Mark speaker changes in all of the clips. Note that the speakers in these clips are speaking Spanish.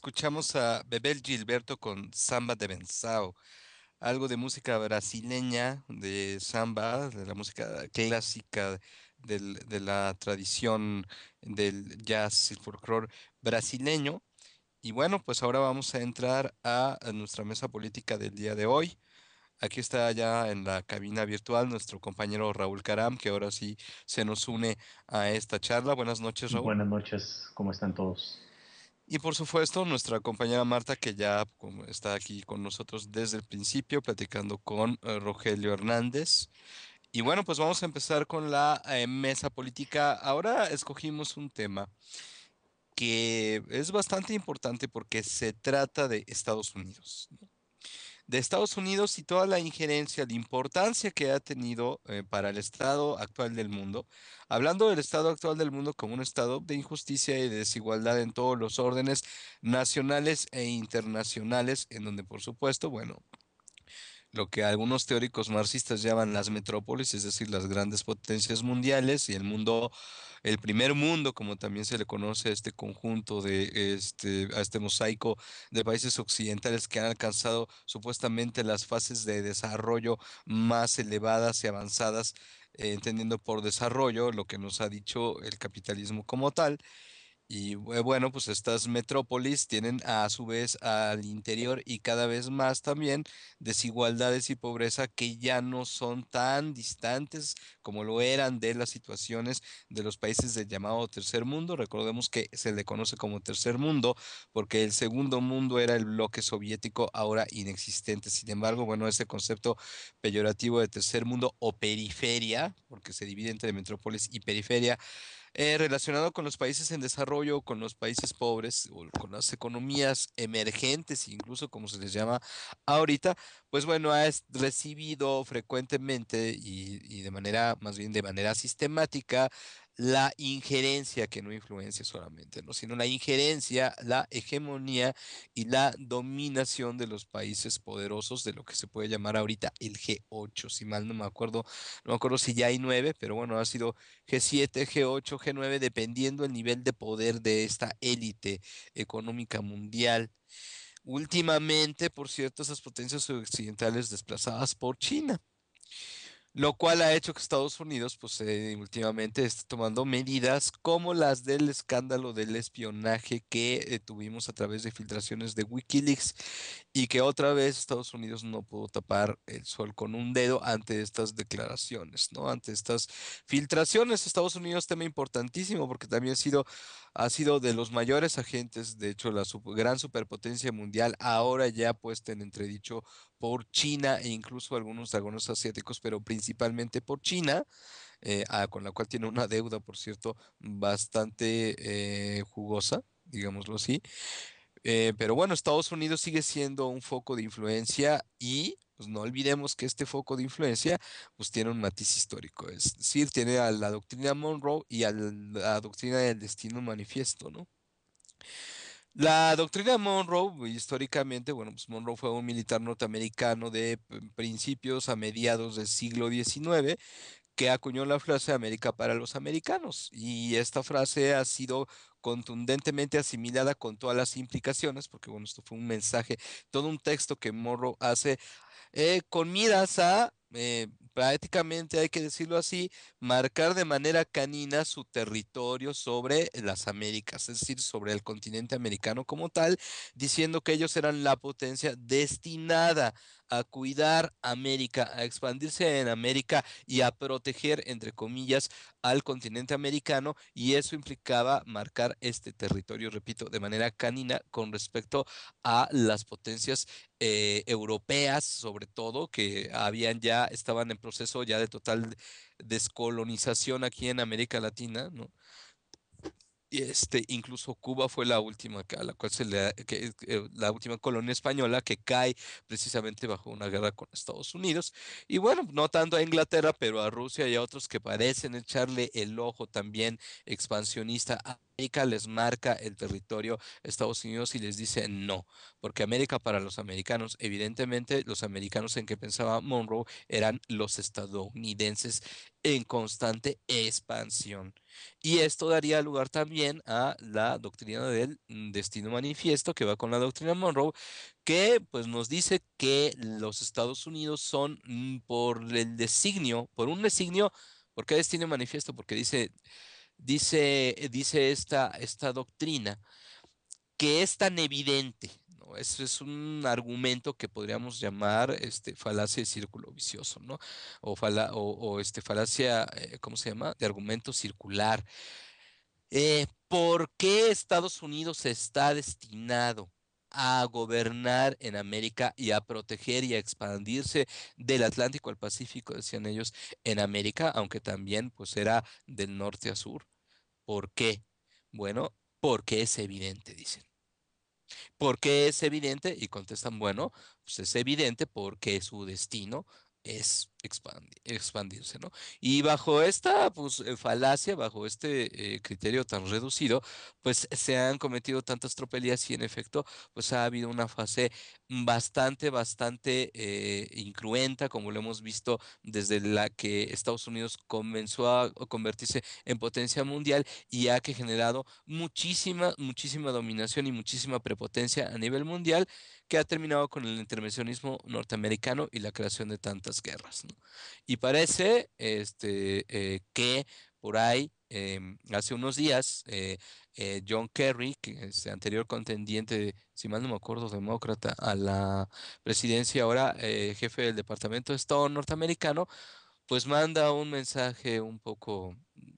Speaker 1: escuchamos a Bebel Gilberto con Samba de Benzao, algo de música brasileña, de samba, de la música clásica de la tradición del jazz y folclore brasileño. Y bueno, pues ahora vamos a entrar a nuestra mesa política del día de hoy. Aquí está ya en la cabina virtual nuestro compañero Raúl Caram, que ahora sí se nos une a esta charla. Buenas noches, Raúl.
Speaker 2: Buenas noches, ¿cómo están todos?
Speaker 1: Y por supuesto, nuestra compañera Marta, que ya como está aquí con nosotros desde el principio, platicando con Rogelio Hernández. Y bueno, pues vamos a empezar con la mesa política. Ahora escogimos un tema que es bastante importante porque se trata de Estados Unidos. De Estados Unidos y toda la injerencia, la importancia que ha tenido para el estado actual del mundo, hablando del estado actual del mundo como un estado de injusticia y de desigualdad en todos los órdenes nacionales e internacionales, en donde por supuesto, bueno, lo que algunos teóricos marxistas llaman las metrópolis, es decir, las grandes potencias mundiales y el mundo, el primer mundo, como también se le conoce a este conjunto a este mosaico de países occidentales que han alcanzado supuestamente las fases de desarrollo más elevadas y avanzadas, entendiendo por desarrollo lo que nos ha dicho el capitalismo como tal. Y bueno, pues estas metrópolis tienen a su vez al interior y cada vez más también desigualdades y pobreza que ya no son tan distantes como lo eran de las situaciones de los países del llamado tercer mundo. Recordemos que se le conoce como tercer mundo porque el segundo mundo era el bloque soviético ahora inexistente. Sin embargo, bueno, ese concepto peyorativo de tercer mundo o periferia, porque se divide entre metrópolis y periferia, relacionado con los países en desarrollo, con los países pobres o con las economías emergentes, incluso como se les llama ahorita, pues bueno, recibido frecuentemente y de manera, más bien de manera sistemática, la injerencia, que no influencia solamente, ¿no? Sino la injerencia, la hegemonía y la dominación de los países poderosos de lo que se puede llamar ahorita el G8, si mal no me acuerdo, no me acuerdo si ya hay nueve, pero bueno, ha sido G7, G8, G9, dependiendo el nivel de poder de esta élite económica mundial. Últimamente, por cierto, esas potencias occidentales desplazadas por China. Lo cual ha hecho que Estados Unidos, pues últimamente esté tomando medidas como las del escándalo del espionaje que tuvimos a través de filtraciones de Wikileaks y que otra vez Estados Unidos no pudo tapar el sol con un dedo ante estas declaraciones, ¿no? Ante estas filtraciones. Estados Unidos, tema importantísimo porque también ha sido de los mayores agentes, de hecho, la gran superpotencia mundial, ahora ya puesta en entredicho por China e incluso algunos dragones asiáticos, pero principalmente por China, con la cual tiene una deuda, por cierto, bastante jugosa, digámoslo así. Pero bueno, Estados Unidos sigue siendo un foco de influencia y pues, no olvidemos que este foco de influencia pues tiene un matiz histórico, es decir, tiene a la doctrina Monroe y a la doctrina del destino manifiesto, ¿no? La doctrina Monroe, históricamente, bueno, pues Monroe fue un militar norteamericano de principios a mediados del siglo XIX que acuñó la frase América para los americanos. Y esta frase ha sido contundentemente asimilada con todas las implicaciones, porque bueno, esto fue un mensaje, todo un texto que Monroe hace con miras a, prácticamente hay que decirlo así, marcar de manera canina su territorio sobre las Américas, es decir, sobre el continente americano como tal, diciendo que ellos eran la potencia destinada a cuidar América, a expandirse en América y a proteger, entre comillas, al continente americano, y eso implicaba marcar este territorio, repito, de manera canina con respecto a las potencias europeas, sobre todo, que estaban en proceso ya de total descolonización aquí en América Latina, ¿no? Y incluso Cuba fue la última a la cual la última colonia española que cae precisamente bajo una guerra con Estados Unidos. Y bueno, no tanto a Inglaterra, pero a Rusia y a otros que parecen echarle el ojo también expansionista América les marca el territorio Estados Unidos y les dice no, porque América para los americanos, evidentemente los americanos en que pensaba Monroe eran los estadounidenses en constante expansión. Y esto daría lugar también a la doctrina del destino manifiesto que va con la doctrina Monroe, que pues nos dice que los Estados Unidos son por el designio, por un designio. ¿Por qué destino manifiesto? Porque dice esta doctrina que es tan evidente, ¿no? Eso es un argumento que podríamos llamar falacia de círculo vicioso, ¿no? O falacia, ¿cómo se llama? De argumento circular. ¿Por qué Estados Unidos está destinado a gobernar en América y a proteger y a expandirse del Atlántico al Pacífico, decían ellos, en América, aunque también pues era del norte a sur? ¿Por qué? Bueno, porque es evidente, dicen. ¿Por qué es evidente? Y contestan, bueno, pues es evidente porque su destino es expandirse, ¿no? Y bajo esta, pues, falacia, bajo este criterio tan reducido, pues se han cometido tantas tropelías y en efecto, pues ha habido una fase bastante incruenta, como lo hemos visto desde la que Estados Unidos comenzó a convertirse en potencia mundial y ha que generado muchísima dominación y muchísima prepotencia a nivel mundial que ha terminado con el intervencionismo norteamericano y la creación de tantas guerras, ¿no? Y parece que por ahí, hace unos días, John Kerry, que es anterior contendiente, si mal no me acuerdo, demócrata a la presidencia, ahora jefe del Departamento de Estado norteamericano, pues manda un mensaje un poco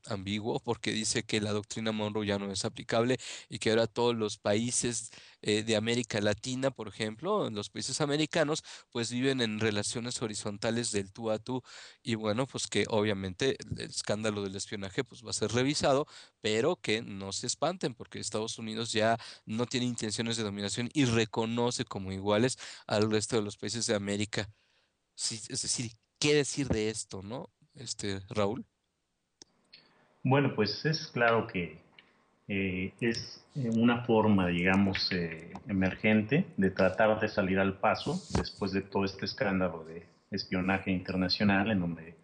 Speaker 1: ambiguo porque dice que la doctrina Monroe ya no es aplicable y que ahora todos los países de América Latina, por ejemplo, los países americanos, pues viven en relaciones horizontales del tú a tú y bueno, pues que obviamente el escándalo del espionaje pues va a ser revisado, pero que no se espanten porque Estados Unidos ya no tiene intenciones de dominación y reconoce como iguales al resto de los países de América. Sí, es decir, ¿qué decir de esto, no? Raúl.
Speaker 2: Bueno, pues es claro que es una forma, digamos, emergente de tratar de salir al paso después de todo este escándalo de espionaje internacional, en donde,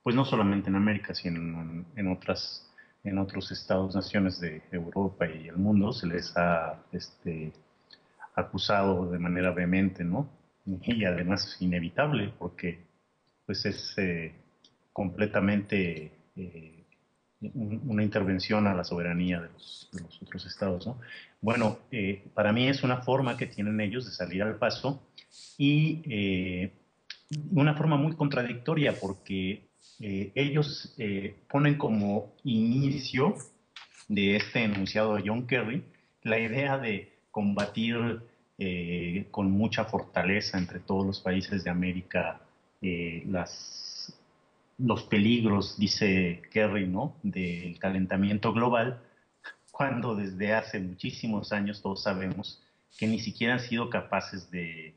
Speaker 2: pues no solamente en América, sino en otros estados, naciones de Europa y el mundo, se les ha acusado de manera vehemente, ¿no? Y además inevitable, porque pues es completamente una intervención a la soberanía de los otros estados, ¿no? Bueno, para mí es una forma que tienen ellos de salir al paso y una forma muy contradictoria porque ellos ponen como inicio de este enunciado de John Kerry la idea de combatir con mucha fortaleza entre todos los países de América los peligros, dice Kerry, ¿no? Del calentamiento global, cuando desde hace muchísimos años todos sabemos que ni siquiera han sido capaces de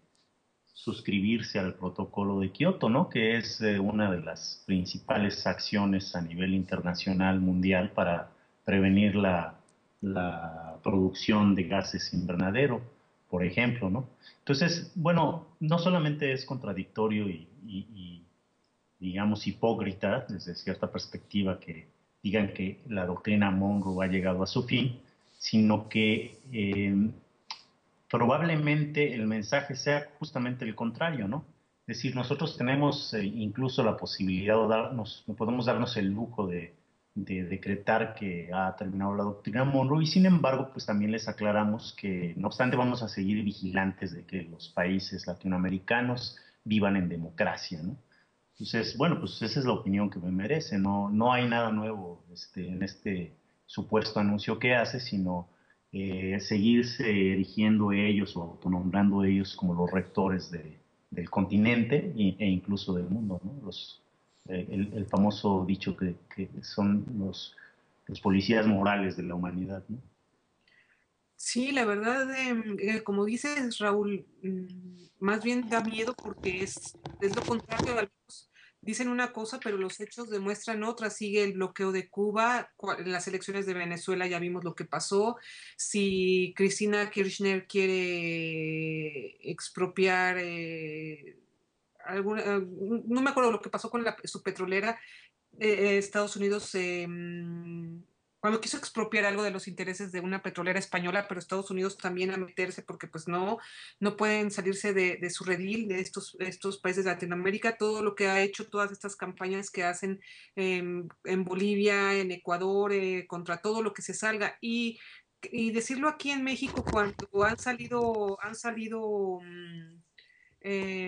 Speaker 2: suscribirse al protocolo de Kioto, ¿no? Que es una de las principales acciones a nivel internacional mundial para prevenir la producción de gases invernadero, por ejemplo, ¿no? Entonces, bueno, no solamente es contradictorio y digamos, hipócrita desde cierta perspectiva que digan que la doctrina Monroe ha llegado a su fin, sino que probablemente el mensaje sea justamente el contrario, ¿no? Es decir, nosotros tenemos incluso la posibilidad de darnos, podemos darnos el lujo de decretar que ha terminado la doctrina Monroe y sin embargo, pues también les aclaramos que no obstante vamos a seguir vigilantes de que los países latinoamericanos vivan en democracia, ¿no? Entonces, bueno, pues esa es la opinión que me merece. No, no hay nada nuevo en este supuesto anuncio que hace, sino seguirse erigiendo ellos o autonombrando ellos como los rectores del continente e incluso del mundo, ¿no? El famoso dicho que son los policías morales de la humanidad, ¿no?
Speaker 3: Sí, la verdad, como dices, Raúl, más bien da miedo porque es lo contrario, al menos dicen una cosa, pero los hechos demuestran otra. Sigue el bloqueo de Cuba, en las elecciones de Venezuela ya vimos lo que pasó. Si Cristina Kirchner quiere expropiar no me acuerdo lo que pasó con su petrolera, Estados Unidos, cuando quiso expropiar algo de los intereses de una petrolera española, pero Estados Unidos también a meterse porque pues no pueden salirse de su redil de estos países de Latinoamérica, todo lo que ha hecho, todas estas campañas que hacen en Bolivia, en Ecuador, contra todo lo que se salga. Y decirlo aquí en México cuando han salido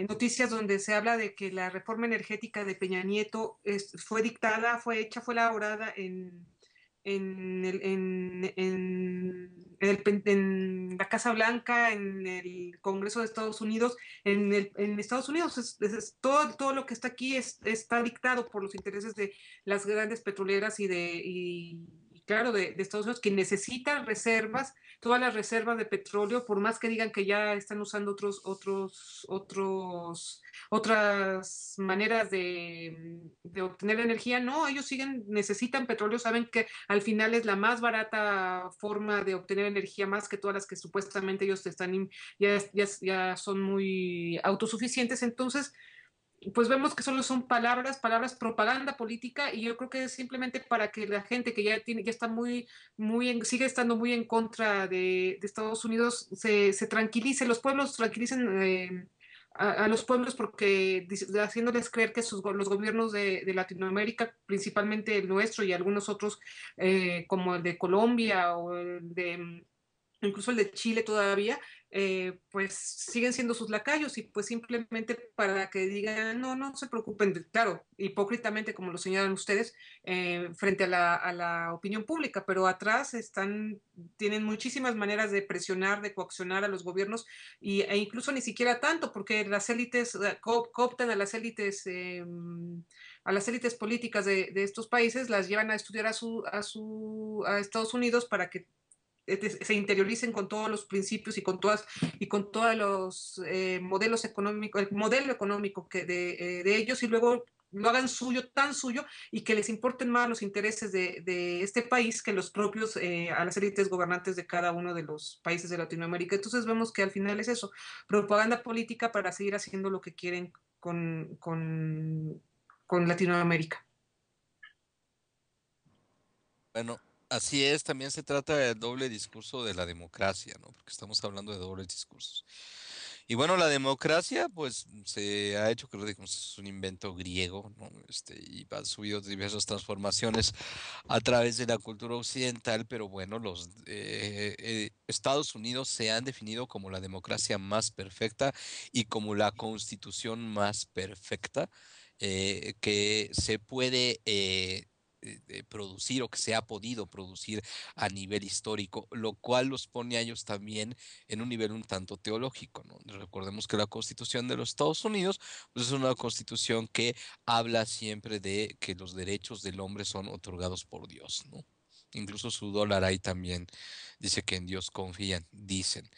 Speaker 3: noticias donde se habla de que la reforma energética de Peña Nieto fue dictada, fue hecha, fue elaborada en la Casa Blanca, en el Congreso de Estados Unidos, en Estados Unidos. Todo lo que está aquí está dictado por los intereses de las grandes petroleras y claro, de Estados Unidos, que necesitan reservas, todas las reservas de petróleo, por más que digan que ya están usando otras maneras de obtener energía, no, ellos necesitan petróleo, saben que al final es la más barata forma de obtener energía, más que todas las que supuestamente ellos ya son muy autosuficientes. Entonces, pues vemos que solo son palabras, propaganda política, y yo creo que es simplemente para que la gente que ya está sigue estando muy en contra de Estados Unidos, se tranquilice, los pueblos tranquilicen a los pueblos, porque haciéndoles creer que los gobiernos de Latinoamérica, principalmente el nuestro y algunos otros, como el de Colombia o incluso el de Chile todavía, pues siguen siendo sus lacayos, y pues simplemente para que digan, no se preocupen, claro, hipócritamente como lo señalan ustedes, frente a la opinión pública, pero atrás tienen muchísimas maneras de presionar, de coaccionar a los gobiernos, e incluso ni siquiera tanto, porque las élites cooptan a las élites políticas de estos países, las llevan a estudiar a Estados Unidos para que se interioricen con todos los principios y con todos los modelos económicos, el modelo económico de ellos, y luego lo hagan suyo, tan suyo, y que les importen más los intereses de este país que los propios, a las élites gobernantes de cada uno de los países de Latinoamérica. Entonces vemos que al final es eso, propaganda política para seguir haciendo lo que quieren con Latinoamérica.
Speaker 1: Bueno, así es, también se trata del doble discurso de la democracia, ¿no? Porque estamos hablando de dobles discursos. Y bueno, la democracia, pues se ha hecho, creo que es un invento griego, ¿no? Y ha subido diversas transformaciones a través de la cultura occidental, pero bueno, los Estados Unidos se han definido como la democracia más perfecta y como la constitución más perfecta que se puede producir o que se ha podido producir a nivel histórico, lo cual los pone a ellos también en un nivel un tanto teológico, ¿no? Recordemos que la Constitución de los Estados Unidos, pues, es una constitución que habla siempre de que los derechos del hombre son otorgados por Dios, ¿no? Incluso su dólar ahí también dice que en Dios confían, dicen.
Speaker 2: A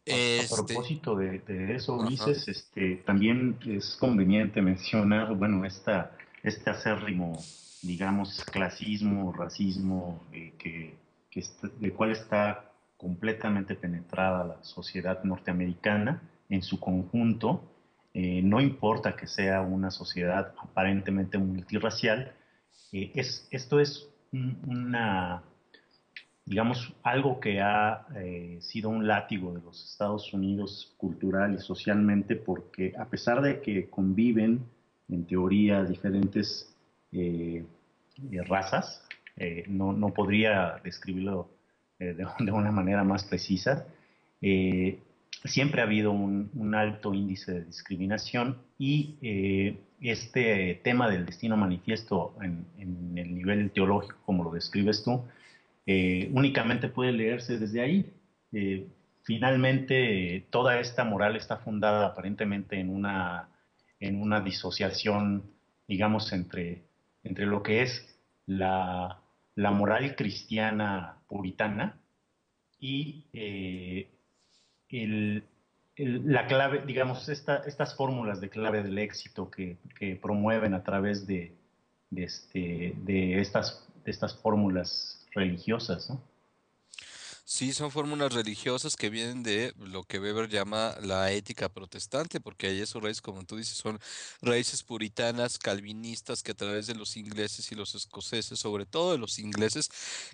Speaker 1: Este,
Speaker 2: propósito de eso,
Speaker 1: ajá.
Speaker 2: Ulises, también es conveniente mencionar, bueno, este acérrimo, digamos, clasismo, racismo, del cual está completamente penetrada la sociedad norteamericana en su conjunto. No importa que sea una sociedad aparentemente multirracial, esto es una, digamos, algo que ha sido un látigo de los Estados Unidos cultural y socialmente, porque a pesar de que conviven en teoría diferentes eh, razas, no podría describirlo de una manera más precisa, eh, siempre ha habido un alto índice de discriminación, y este tema del destino manifiesto en el nivel teológico, como lo describes tú, únicamente puede leerse desde ahí. Finalmente, toda esta moral está fundada aparentemente en una disociación, digamos, entre lo que es la moral cristiana puritana y el, la clave, digamos, estas fórmulas de clave del éxito que promueven a través de estas fórmulas religiosas, ¿no?
Speaker 1: Sí, son fórmulas religiosas que vienen de lo que Weber llama la ética protestante, porque ahí esos raíces, como tú dices, son raíces puritanas, calvinistas, que a través de los ingleses y los escoceses, sobre todo de los ingleses,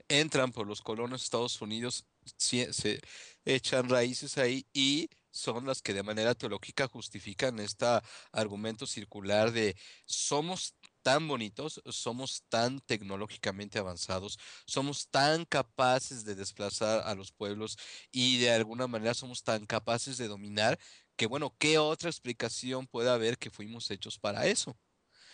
Speaker 1: entran por los colonos de Estados Unidos, se echan raíces ahí y son las que de manera teológica justifican este argumento circular de somos tan bonitos, somos tan tecnológicamente avanzados, somos tan capaces de desplazar a los pueblos y de alguna manera somos tan capaces de dominar que, bueno, ¿qué otra explicación puede haber que fuimos hechos para eso?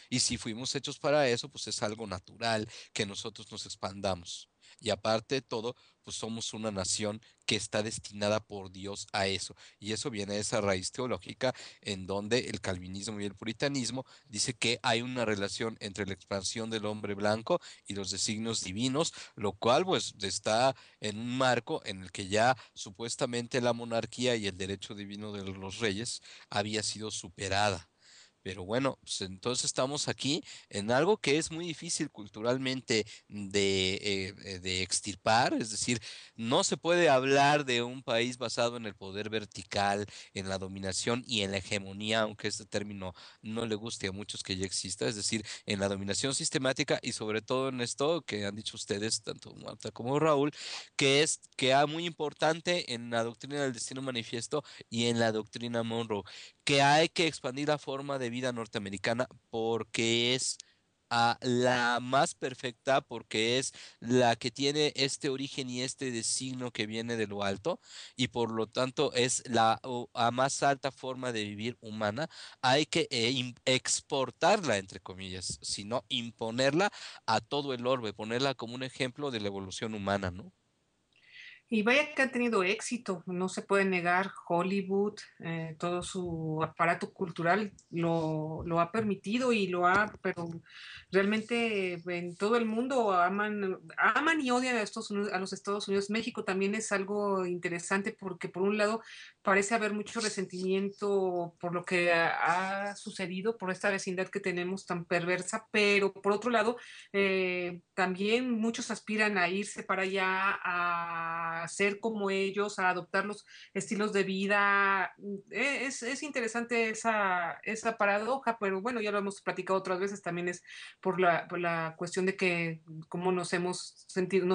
Speaker 1: Y si fuimos hechos para eso, pues es algo natural que nosotros nos expandamos. Y aparte de todo, pues somos una nación que está destinada por Dios a eso. Y eso viene de esa raíz teológica en donde el calvinismo y el puritanismo dice que hay una relación entre la expansión del hombre blanco y los designios divinos, lo cual pues está en un marco en el que ya supuestamente la monarquía y el derecho divino de los reyes había sido superada. Pero bueno, pues entonces estamos aquí en algo que es muy difícil culturalmente de extirpar, es decir, no se puede hablar de un país basado en el poder vertical, en la dominación y en la hegemonía, aunque este término no le guste a muchos que ya exista, es decir, en la dominación sistemática y sobre todo en esto que han dicho ustedes, tanto Marta como Raúl, que es muy importante en la doctrina del destino manifiesto y en la doctrina Monroe que hay que expandir la forma de vida norteamericana porque es la más perfecta, porque es la que tiene este origen y este designo que viene de lo alto, y por lo tanto es la más alta forma de vivir humana. Hay que exportarla, entre comillas, sino imponerla a todo el orbe, ponerla como un ejemplo de la evolución humana, ¿no?
Speaker 3: Y vaya que han tenido éxito, no se puede negar, Hollywood, todo su aparato cultural lo ha permitido y lo ha, pero realmente en todo el mundo aman y odian a, a los Estados Unidos. México también es algo interesante porque por un lado parece haber mucho resentimiento por lo que ha sucedido, por esta vecindad que tenemos tan perversa, pero por otro lado también muchos aspiran a irse para allá, a ser como ellos, a adoptar los estilos de vida. Es interesante esa paradoja, pero bueno, ya lo hemos platicado otras veces, también es por la cuestión de que cómo nos hemos sentido,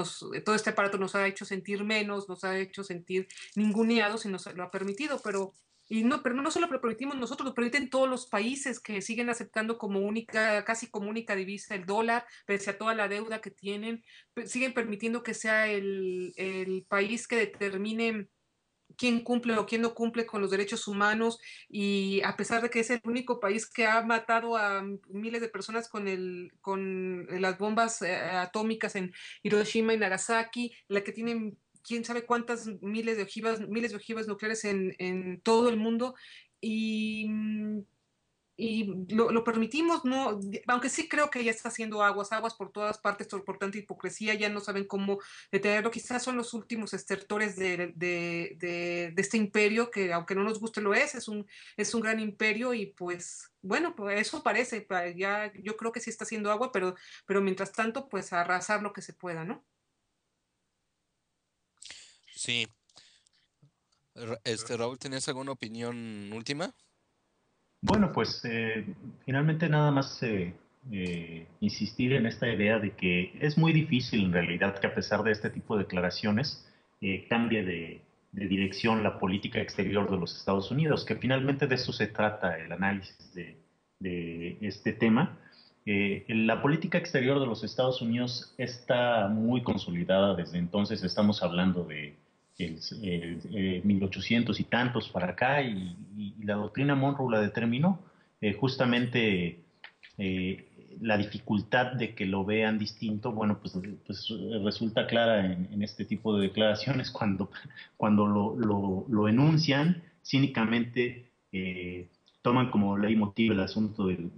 Speaker 3: todo este aparato nos ha hecho sentir menos, nos ha hecho sentir ninguneados y nos lo ha permitido, pero no solo lo permitimos nosotros, lo permiten todos los países que siguen aceptando como única, casi como única divisa el dólar, pese a toda la deuda que tienen, siguen permitiendo que sea el país que determine quién cumple o quién no cumple con los derechos humanos y a pesar de que es el único país que ha matado a miles de personas con las bombas atómicas en Hiroshima y Nagasaki, la que tiene quién sabe cuántas miles de ojivas nucleares en todo el mundo y lo permitimos, no, aunque sí creo que ya está haciendo aguas por todas partes por tanta hipocresía, ya no saben cómo detenerlo, quizás son los últimos estertores de este imperio, que aunque no nos guste lo es un gran imperio y pues bueno, pues eso parece, ya yo creo que sí está haciendo agua, pero mientras tanto pues arrasar lo que se pueda, ¿no?
Speaker 1: Sí. Raúl, ¿tenías alguna opinión última?
Speaker 2: Bueno, pues finalmente nada más insistir en esta idea de que es muy difícil en realidad que a pesar de este tipo de declaraciones cambie de dirección la política exterior de los Estados Unidos, que finalmente de eso se trata el análisis de este tema. La política exterior de los Estados Unidos está muy consolidada desde entonces, estamos hablando de 1800 y tantos para acá y la doctrina Monroe la determinó. Justamente la dificultad de que lo vean distinto, bueno, pues resulta clara en este tipo de declaraciones cuando lo enuncian cínicamente. Toman como leitmotiv el asunto del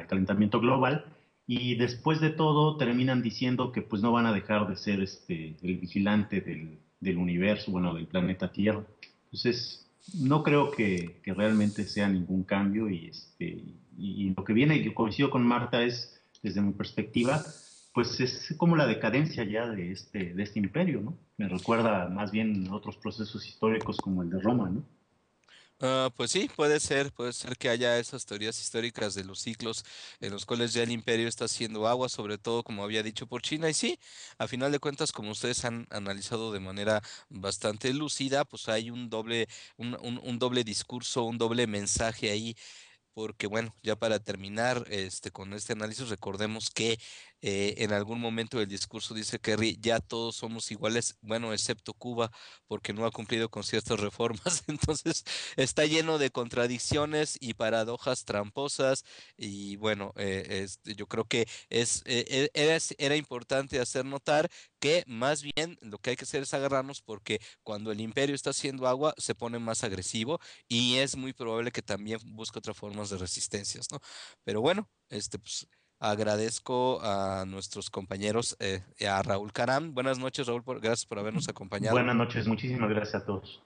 Speaker 2: calentamiento global y después de todo terminan diciendo que pues no van a dejar de ser el vigilante del universo, bueno, del planeta Tierra. Entonces, No creo que realmente sea ningún cambio y lo que viene, yo coincido con Marta, es, desde mi perspectiva, pues es como la decadencia ya de este imperio, ¿no? Me recuerda más bien a otros procesos históricos como el de Roma, ¿no?
Speaker 1: Pues sí, puede ser que haya esas teorías históricas de los ciclos en los cuales ya el imperio está haciendo agua, sobre todo como había dicho por China. Y sí, a final de cuentas, como ustedes han analizado de manera bastante lúcida, pues hay un doble discurso, un doble mensaje ahí porque bueno, ya para terminar con este análisis, recordemos que en algún momento del discurso dice Kerry, ya todos somos iguales, bueno, excepto Cuba, porque no ha cumplido con ciertas reformas. Entonces, está lleno de contradicciones y paradojas tramposas. Y bueno, yo creo que era importante hacer notar que más bien lo que hay que hacer es agarrarnos porque cuando el imperio está haciendo agua, se pone más agresivo y es muy probable que también busque otras formas de resistencias, ¿no? Pero bueno, pues agradezco a nuestros compañeros, a Raúl Caram. Buenas noches, Raúl, gracias por habernos acompañado.
Speaker 2: Buenas noches, muchísimas gracias a todos.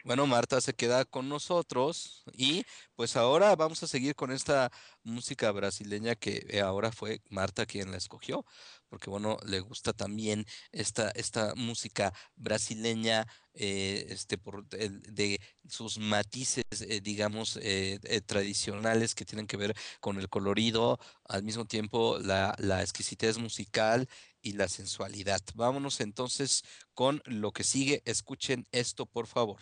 Speaker 1: Bueno, Marta se queda con nosotros y pues ahora vamos a seguir con esta música brasileña que ahora fue Marta quien la escogió, porque bueno, le gusta también esta música brasileña, de sus matices, digamos, tradicionales que tienen que ver con el colorido, al mismo tiempo la exquisitez musical y la sensualidad. Vámonos entonces con lo que sigue. Escuchen esto, por favor.